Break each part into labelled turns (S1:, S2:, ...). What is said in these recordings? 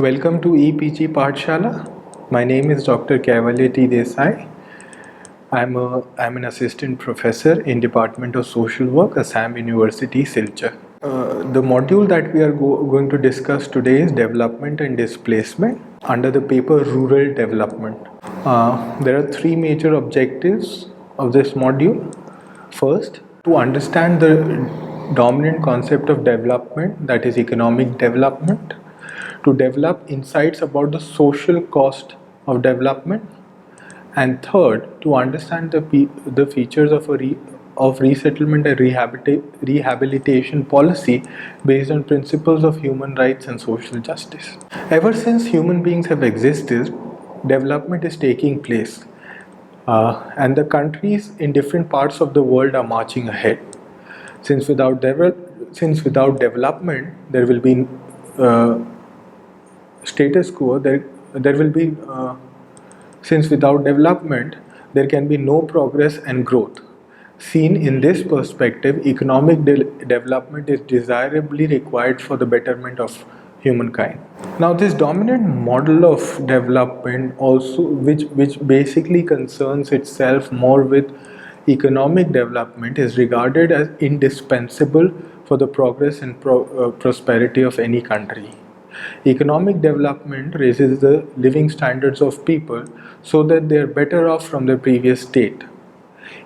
S1: Welcome to EPG Pathshala. My name is Dr. Kaivalya T. Desai. I'm an assistant professor in Department of Social Work, Assam University, Silchar. The module that we are going to discuss today is development and displacement under the paper Rural Development. There are three major objectives of this module. First, to understand the dominant concept of development, that is economic development, to develop insights about the social cost of development, and third, to understand the features of resettlement and rehabilitation policy based on principles of human rights and social justice. Ever since human beings have existed, development is taking place, and the countries in different parts of the world are marching ahead. Since without development, there will be uh, status quo. There will be since without development, there can be no progress and growth. Seen in this perspective, economic development is desirably required for the betterment of humankind. Now, this dominant model of development also, which basically concerns itself more with economic development, is regarded as indispensable for the progress and prosperity of any country. Economic development raises the living standards of people so that they are better off from their previous state.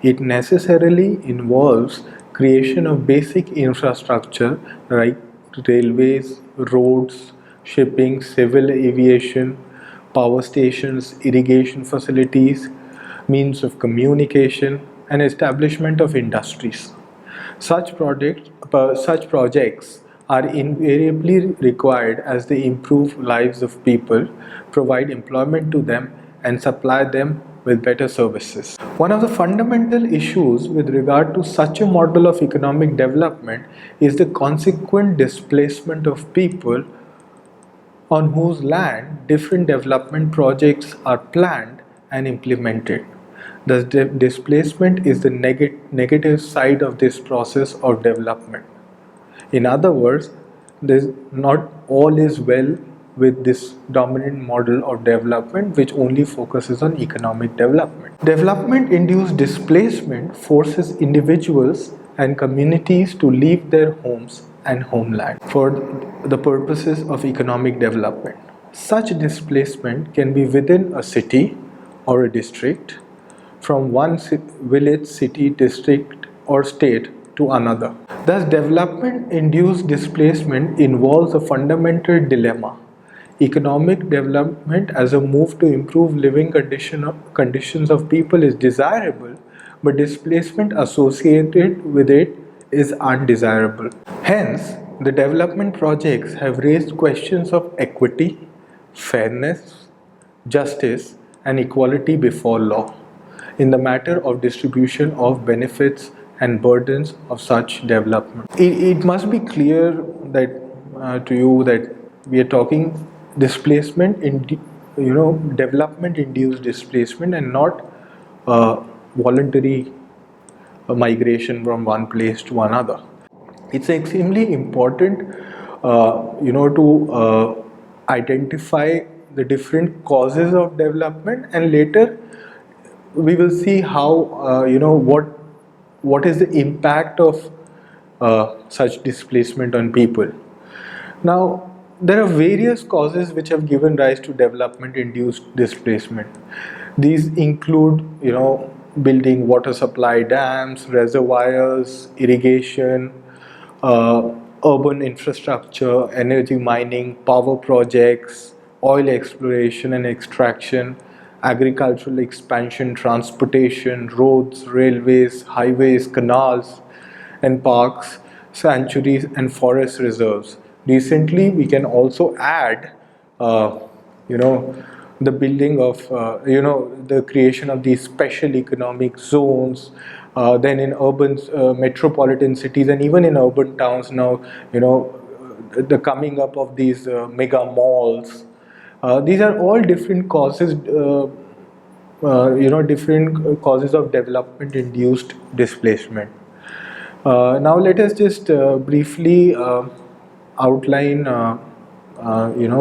S1: It necessarily involves creation of basic infrastructure like railways, roads, shipping, civil aviation, power stations, irrigation facilities, means of communication, and establishment of industries. Such projects are invariably required as they improve lives of people, provide employment to them, and supply them with better services. One of the fundamental issues with regard to such a model of economic development is the consequent displacement of people on whose land different development projects are planned and implemented. Thus, displacement is the negative side of this process of development. In other words, there's not all is well with this dominant model of development which only focuses on economic development. Development induced displacement forces individuals and communities to leave their homes and homeland for the purposes of economic development. Such displacement can be within a city or a district, from one village, city, district, or state to another. Thus, development induced displacement involves a fundamental dilemma. Economic development as a move to improve living conditions of people is desirable, but displacement associated with it is undesirable. Hence, the development projects have raised questions of equity, fairness, justice, and equality before law in the matter of distribution of benefits and burdens of such development. It must be clear that to you that we are talking displacement in development induced displacement and not voluntary migration from one place to another. It's extremely important, to identify the different causes of development, and later we will see how what is the impact of such displacement on people. Now, there are various causes which have given rise to development-induced displacement. These include, building water supply dams, reservoirs, irrigation, uh, urban infrastructure, energy mining, power projects, oil exploration and extraction, agricultural expansion, transportation, roads, railways, highways, canals, and parks, sanctuaries, and forest reserves. Recently, we can also add, uh, you know, the building of, the creation of these special economic zones. Then in urban, metropolitan cities, and even in urban towns now, the coming up of these mega malls. These are all different causes. Different causes of development induced displacement. Now let us just briefly outline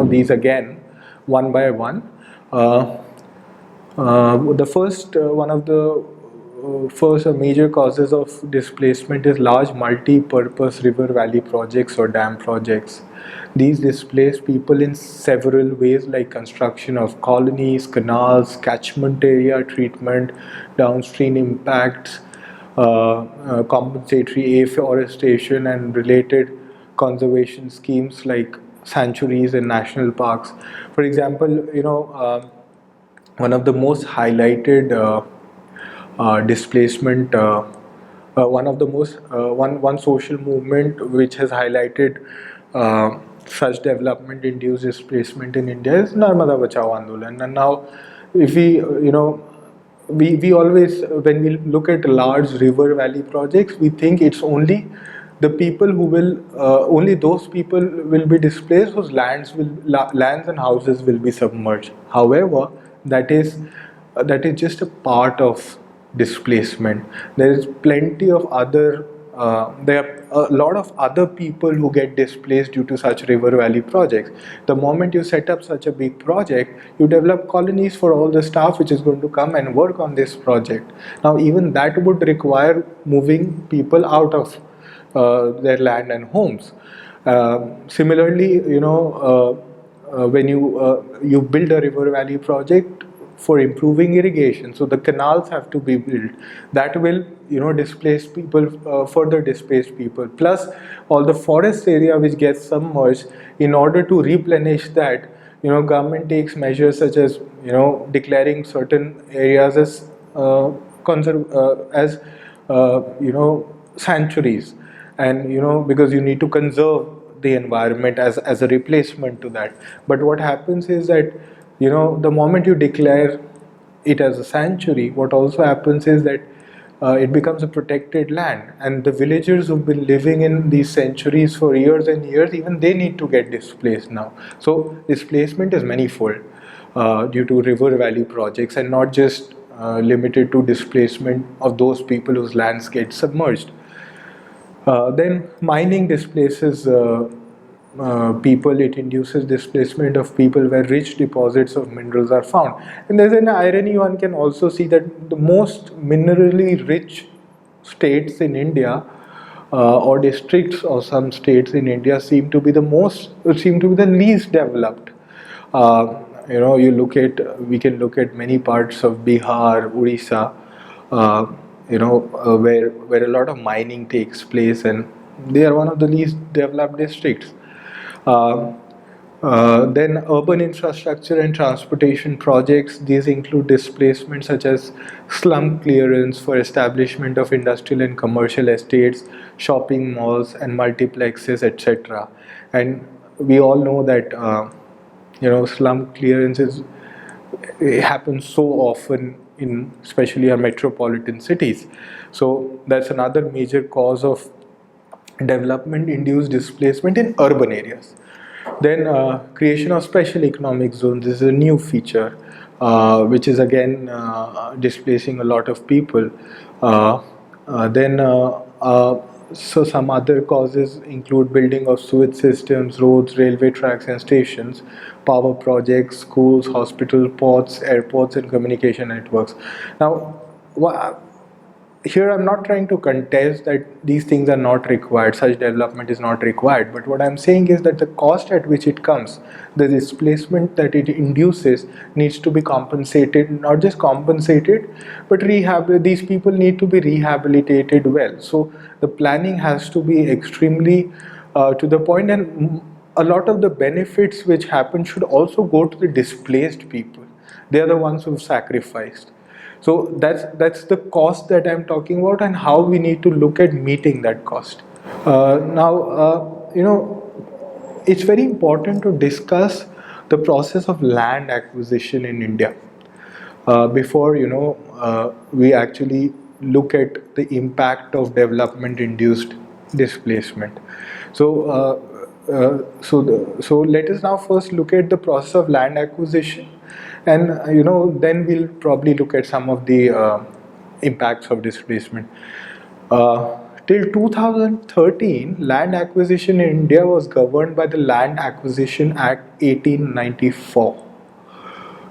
S1: these again one by one. The first one of the first major causes of displacement is large multi-purpose river valley projects or dam projects. These displace people in several ways, like construction of colonies, canals, catchment area treatment, downstream impacts, compensatory afforestation, and related conservation schemes like sanctuaries and national parks. For example, one of the most highlighted displacement, one of the most one social movement which has highlighted such development induced displacement in India is Narmada Bachao Andolan. And now, if we always, when we look at large river valley projects, we think it's only the people who will, only those people will be displaced whose lands and houses will be submerged. However, that is just a part of displacement. There is plenty of other, there are a lot of other people who get displaced due to such river valley projects. The moment you set up such a big project, you develop colonies for all the staff which is going to come and work on this project. Now, even that would require moving people out of their land and homes. Similarly, when you build a river valley project for improving irrigation, so the canals have to be built. That will displace people, further displace people. Plus, all the forest area which gets submerged. In order to replenish that, government takes measures such as declaring certain areas as sanctuaries, and because you need to conserve the environment as a replacement to that. But what happens is that the moment you declare it as a sanctuary, what also happens is that it becomes a protected land, and the villagers who've been living in these sanctuaries for years and years, even they need to get displaced now. So displacement is manifold due to river valley projects, and not just limited to displacement of those people whose lands get submerged. Then mining displaces people. It induces displacement of people where rich deposits of minerals are found. And there's an irony one can also see, that the most minerally rich states in India, or districts or some states in India, seem to be the least developed. We can look at many parts of Bihar, Orissa, where a lot of mining takes place, and they are one of the least developed districts. Uh, then urban infrastructure and transportation projects. These include displacement such as slum clearance for establishment of industrial and commercial estates, shopping malls and multiplexes, etc. And we all know that slum clearances, it happens so often in especially our metropolitan cities. So that's another major cause of development induced displacement in urban areas. Then creation of special economic zones is a new feature, which is again displacing a lot of people. Then so some other causes include building of sewage systems, roads, railway tracks and stations, power projects, schools, hospitals, ports, airports and communication networks. Now, here I'm not trying to contest that these things are not required, such development is not required, but what I'm saying is that the cost at which it comes, the displacement that it induces, needs to be compensated. Not just compensated, but these people need to be rehabilitated well. So the planning has to be extremely to the point, and a lot of the benefits which happen should also go to the displaced people. They are the ones who've sacrificed. So that's the cost that I'm talking about, and how we need to look at meeting that cost. It's very important to discuss the process of land acquisition in India before we actually look at the impact of development-induced displacement. So let us now first look at the process of land acquisition, and then we'll probably look at some of the impacts of displacement. Till 2013, land acquisition in India was governed by the Land Acquisition Act 1894.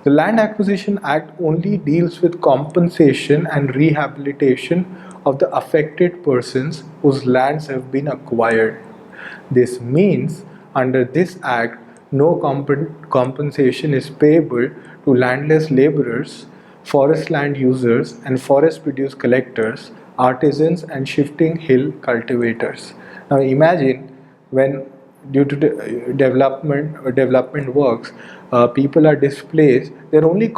S1: The Land Acquisition Act only deals with compensation and rehabilitation of the affected persons whose lands have been acquired. This means, under this act, no compensation is payable to landless laborers, forest land users, and forest produce collectors, artisans, and shifting hill cultivators. Now imagine when, due to the development works, people are displaced. They're only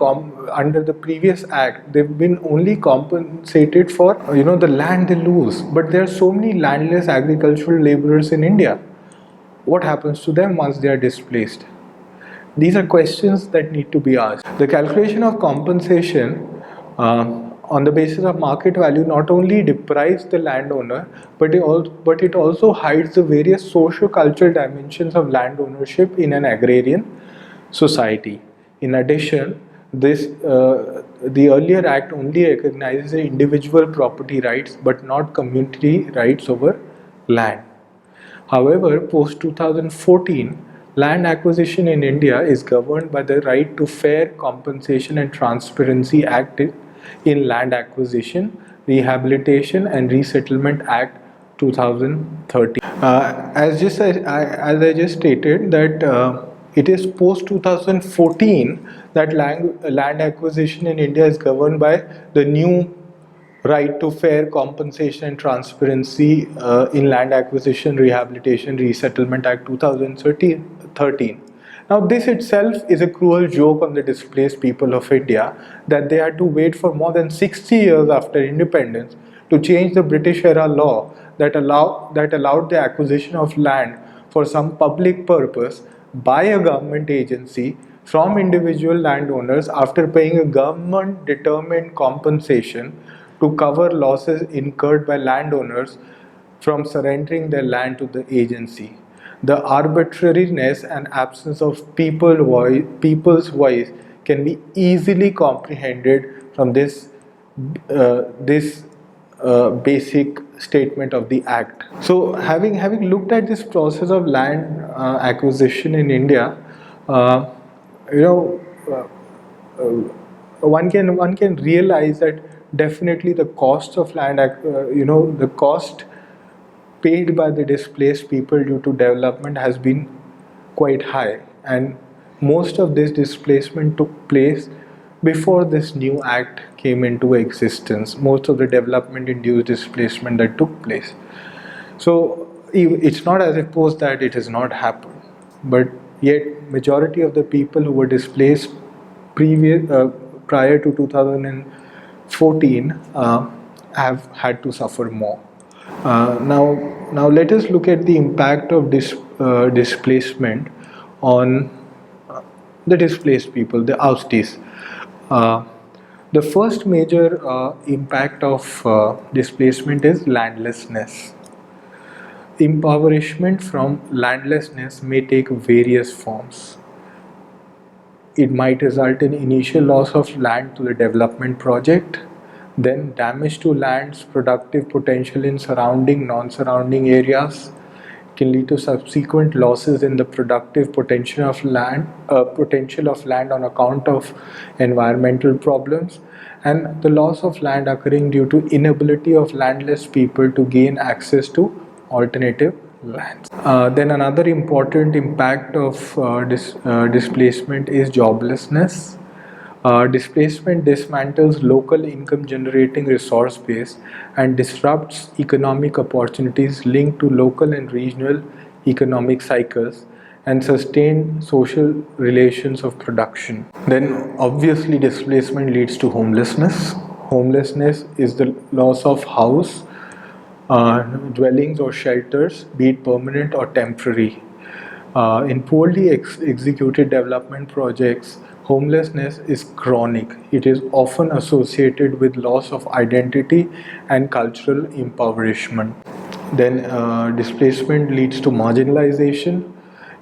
S1: under the previous act. They've been only compensated for the land they lose. But there are so many landless agricultural laborers in India. What happens to them once they are displaced? These are questions that need to be asked. The calculation of compensation on the basis of market value not only deprives the landowner, but it also hides the various socio-cultural dimensions of land ownership in an agrarian society. In addition, the earlier act only recognizes the individual property rights but not community rights over land. However, post 2014, land acquisition in India is governed by the Right to Fair Compensation and Transparency Act in Land Acquisition, Rehabilitation and Resettlement Act 2013. As I just stated that it is post 2014 that land acquisition in India is governed by the new Right to Fair Compensation and Transparency in Land Acquisition, Rehabilitation, Resettlement Act 2013. Now, this itself is a cruel joke on the displaced people of India, that they had to wait for more than 60 years after independence to change the British era law that allowed the acquisition of land for some public purpose by a government agency from individual landowners after paying a government determined compensation to cover losses incurred by landowners from surrendering their land to the agency. The arbitrariness and absence of people's voice can be easily comprehended from this basic statement of the Act. So, having looked at this process of land acquisition in India, one can realize that definitely the cost of land, the cost paid by the displaced people due to development has been quite high, and most of this displacement took place before this new act came into existence. Most of the development induced displacement that took place. So it's not as if post that it has not happened, but yet majority of the people who were displaced prior to 2014 have had to suffer more. Now let us look at the impact of displacement on the displaced people, the ousties. The first major impact of displacement is landlessness. Impoverishment from landlessness may take various forms. It might result in initial loss of land to the development project, then damage to land's productive potential in surrounding, non-surrounding areas. It can lead to subsequent losses in the productive potential of land on account of environmental problems, and the loss of land occurring due to inability of landless people to gain access to alternative lands. Then another important impact of displacement is joblessness. Displacement dismantles local income generating resource base and disrupts economic opportunities linked to local and regional economic cycles and sustained social relations of production. Then obviously displacement leads to homelessness. Homelessness is the loss of house, dwellings or shelters, be it permanent or temporary. In poorly executed development projects, homelessness is chronic. It is often associated with loss of identity and cultural impoverishment. Then displacement leads to marginalization.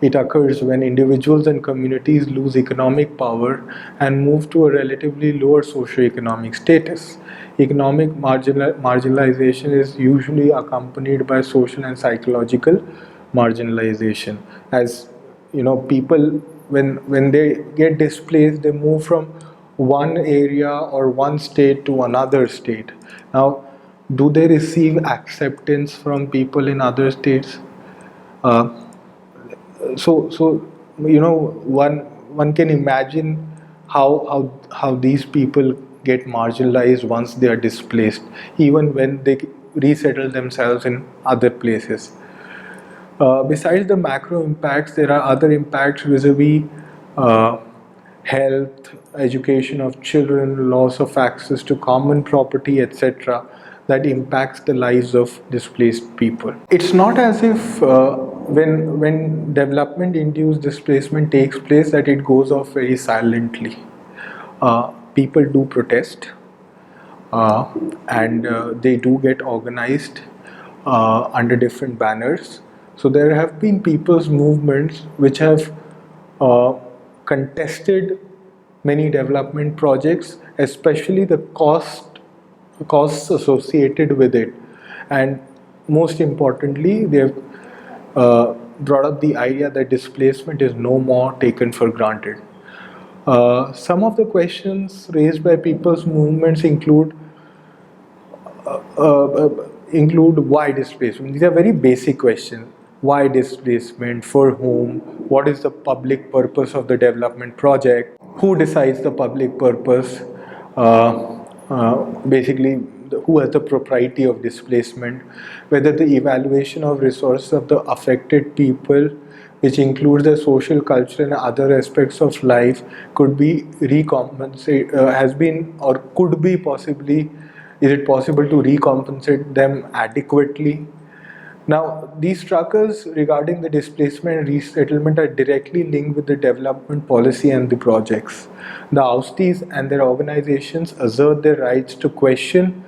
S1: It occurs when individuals and communities lose economic power and move to a relatively lower socioeconomic status. Economic marginalization is usually accompanied by social and psychological marginalization. As you know, people, when they get displaced, they move from one area or one state to another state. Now, do they receive acceptance from people in other states? Uh, so you know, one can imagine how these people get marginalized once they are displaced, even when they resettle themselves in other places. Besides the macro impacts, there are other impacts vis-a-vis uh, health, education of children, loss of access to common property, etc., that impacts the lives of displaced people. It's not as if when development-induced displacement takes place that it goes off very silently. People do protest, uh, and they do get organized under different banners. So there have been people's movements which have uh, contested many development projects, especially the costs associated with it, and most importantly, they have brought up the idea that displacement is no more taken for granted. Some of the questions raised by people's movements include why displacement. These are very basic questions. Why displacement? For whom? What is the public purpose of the development project? Who decides the public purpose? Basically, who has the propriety of displacement? Whether the evaluation of resources of the affected people, which includes the social, cultural, and other aspects of life, could be recompensated, has been or could be possibly, is it possible to recompensate them adequately? Now, these struggles regarding the displacement and resettlement are directly linked with the development policy and the projects. The ousties and their organizations assert their rights to question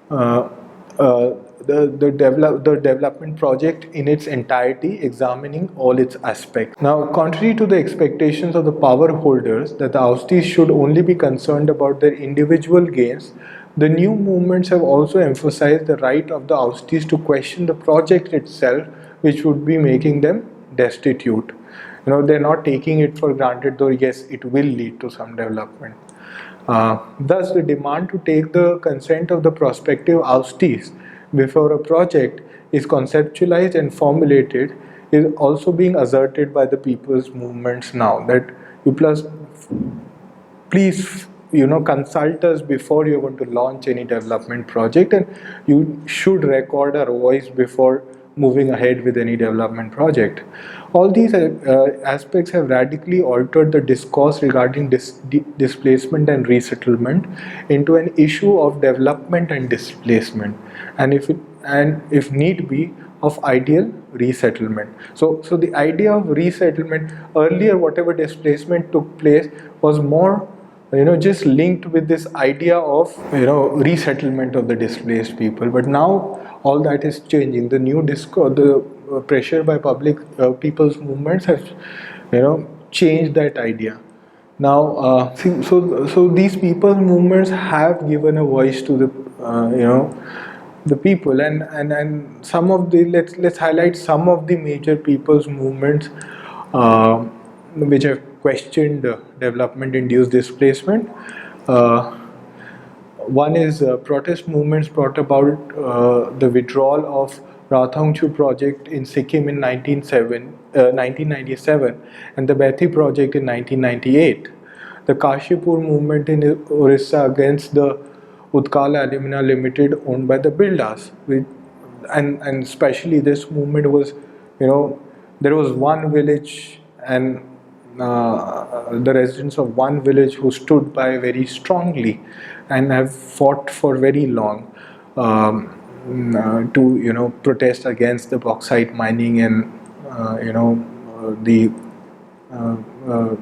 S1: uh, the development project in its entirety, examining all its aspects. Now, contrary to the expectations of the power holders that the ousties should only be concerned about their individual gains, the new movements have also emphasized the right of the ousties to question the project itself, which would be making them destitute. You know, they're not taking it for granted, though yes, it will lead to some development. Thus, the demand to take the consent of the prospective oustees before a project is conceptualized and formulated is also being asserted by the people's movements now, that you plus please, you know, consult us before you're going to launch any development project, and you should record our voice before moving ahead with any development project. All these aspects have radically altered the discourse regarding displacement and resettlement into an issue of development and displacement, and if need be, of ideal resettlement. So the idea of resettlement earlier, whatever displacement took place, was more, you know, just linked with this idea of, you know, resettlement of the displaced people. But now all that is changing. The new discourse, the pressure by public people's movements has, you know, changed that idea. Now, so these people's movements have given a voice to the, you know, the people, and some of the, let's highlight some of the major people's movements uh, which have questioned development-induced displacement. Uh, One is protest movements brought about the withdrawal of Rathongchu project in Sikkim in 1997 and the Bethi project in 1998. The Kashipur movement in Orissa against the Utkal Alumina Limited owned by the Bildas. And especially this movement was, you know, there was one village and the residents of one village who stood by very strongly and have fought for very long to, you know, protest against the bauxite mining and you know, the uh, uh,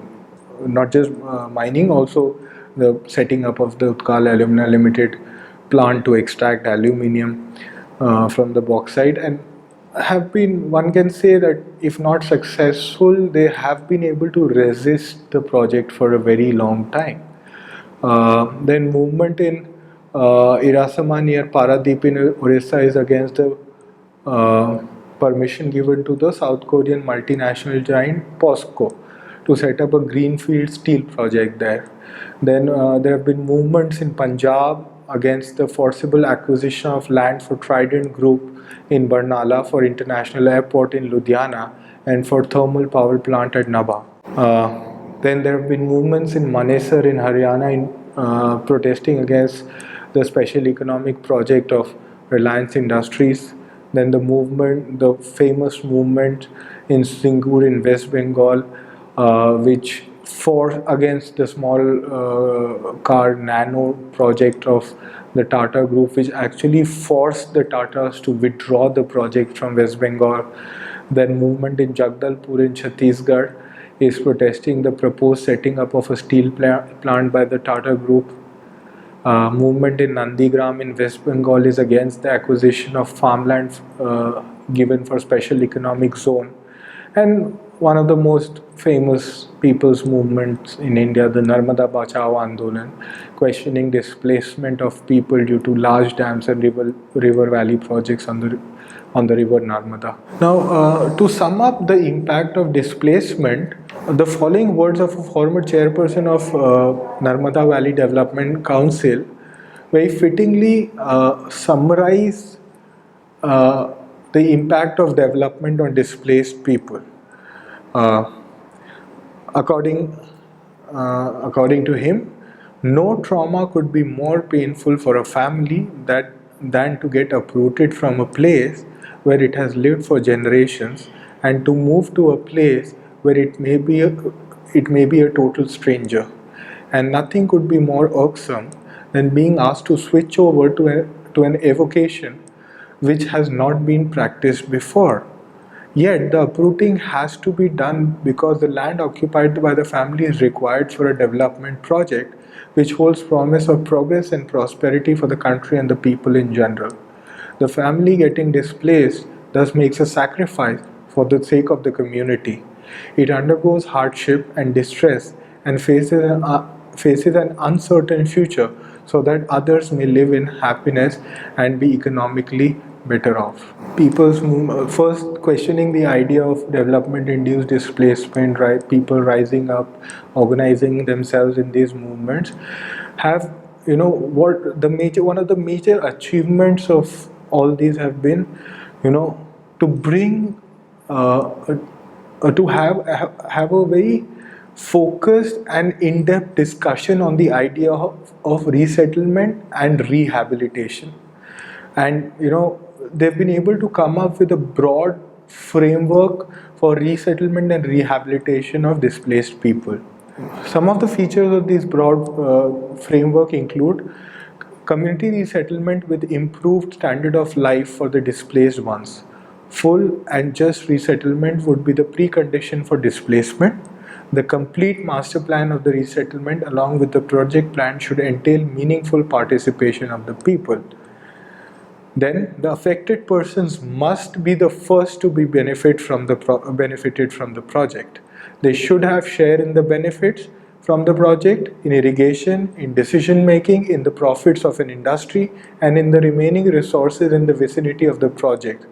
S1: not just mining, also the setting up of the Utkal Alumina Limited plant to extract aluminium from the bauxite. And have been, one can say that if not successful, they have been able to resist the project for a very long time. Then movement in Irasama near Paradeep in Orissa is against the uh, permission given to the South Korean multinational giant POSCO to set up a greenfield steel project there. Then there have been movements in Punjab against the forcible acquisition of land for Trident Group in Barnala for international airport in Ludhiana and for thermal power plant at Nabha. Then there have been movements in Manesar in Haryana in protesting against the special economic project of Reliance Industries. Then the famous movement in Singur in West Bengal, which for against the small car nano project of the Tata Group, which actually forced the Tatas to withdraw the project from West Bengal. Then movement in Jagdalpur in Chhattisgarh is protesting the proposed setting up of a steel plant by the Tata Group. Movement in Nandigram in West Bengal is against the acquisition of farmland given for special economic zone. And one of the most famous people's movements in India, the Narmada Bachao Andolan, questioning displacement of people due to large dams and river valley projects on the river Narmada. Now, to sum up the impact of displacement, the following words of a former chairperson of Narmada Valley Development Council very fittingly summarize uh, the impact of development on displaced people. Uh, according, according to him, no trauma could be more painful for a family than to get uprooted from a place where it has lived for generations and to move to a place where it may be a total stranger. And nothing could be more irksome than being asked to switch over to an evocation which has not been practiced before. Yet the uprooting has to be done because the land occupied by the family is required for a development project which holds promise of progress and prosperity for the country and the people in general. The family getting displaced thus makes a sacrifice for the sake of the community. It undergoes hardship and distress and faces an uncertain future so that others may live in happiness and be economically better off. First questioning the idea of development induced displacement, right? People rising up, organizing themselves in these movements have, what the major one of the major achievements of all these have been, to bring to have a very focused and in-depth discussion on the idea of resettlement and rehabilitation. And they've been able to come up with a broad framework for resettlement and rehabilitation of displaced people. Some of the features of this broad framework include community resettlement with improved standard of life for the displaced ones. Full and just resettlement would be the precondition for displacement. The complete master plan of the resettlement along with the project plan should entail meaningful participation of the people. Then the affected persons must be the first to be benefited from the project. They should have share in the benefits from the project, in irrigation, in decision making, in the profits of an industry, and in the remaining resources in the vicinity of the project,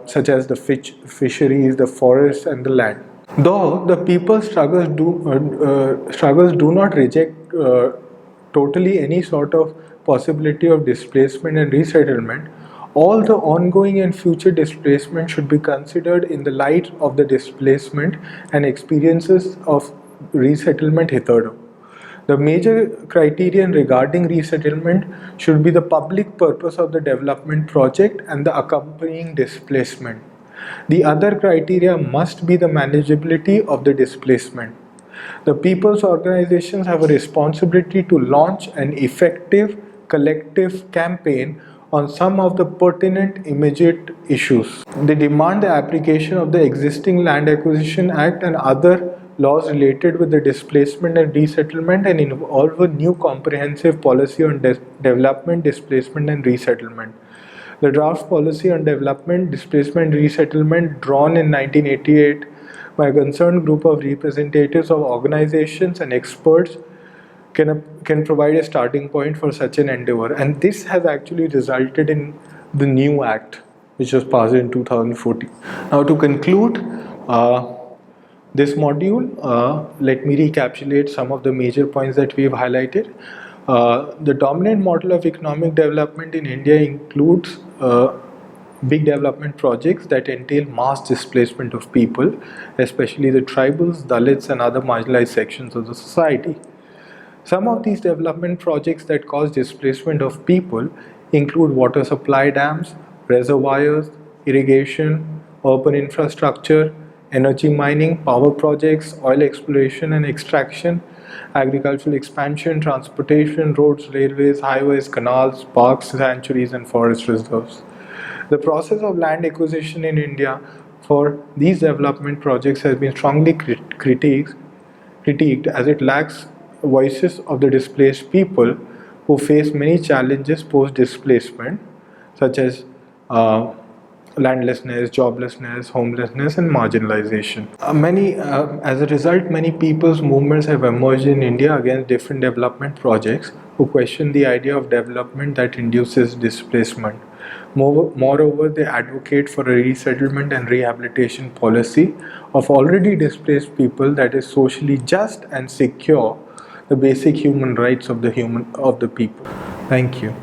S1: such as the fisheries, the forests, and the land. Though the people struggles do not reject totally any sort of possibility of displacement and resettlement, all the ongoing and future displacement should be considered in the light of the displacement and experiences of resettlement hitherto. The major criterion regarding resettlement should be the public purpose of the development project and the accompanying displacement. The other criteria must be the manageability of the displacement. The people's organizations have a responsibility to launch an effective collective campaign on some of the pertinent immediate issues. They demand the application of the existing Land Acquisition Act and other laws related with the displacement and resettlement and involve a new comprehensive policy on development, displacement and resettlement. The draft policy on development, displacement, resettlement, drawn in 1988 by a concerned group of representatives of organizations and experts, can provide a starting point for such an endeavor. And this has actually resulted in the new act, which was passed in 2014. Now, to conclude this module, let me recapitulate some of the major points that we have highlighted. The dominant model of economic development in India includes big development projects that entail mass displacement of people, especially the tribals, Dalits, and other marginalized sections of the society. Some of these development projects that cause displacement of people include water supply dams, reservoirs, irrigation, urban infrastructure, energy mining, power projects, oil exploration and extraction, agricultural expansion, transportation, roads, railways, highways, canals, parks, sanctuaries, and forest reserves. The process of land acquisition in India for these development projects has been strongly critiqued as it lacks voices of the displaced people who face many challenges post displacement, such as landlessness, joblessness, homelessness, and marginalization. As a result, many people's movements have emerged in India against different development projects who question the idea of development that induces displacement. Moreover, they advocate for a resettlement and rehabilitation policy of already displaced people that is socially just and secure the basic human rights of the people. Thank you.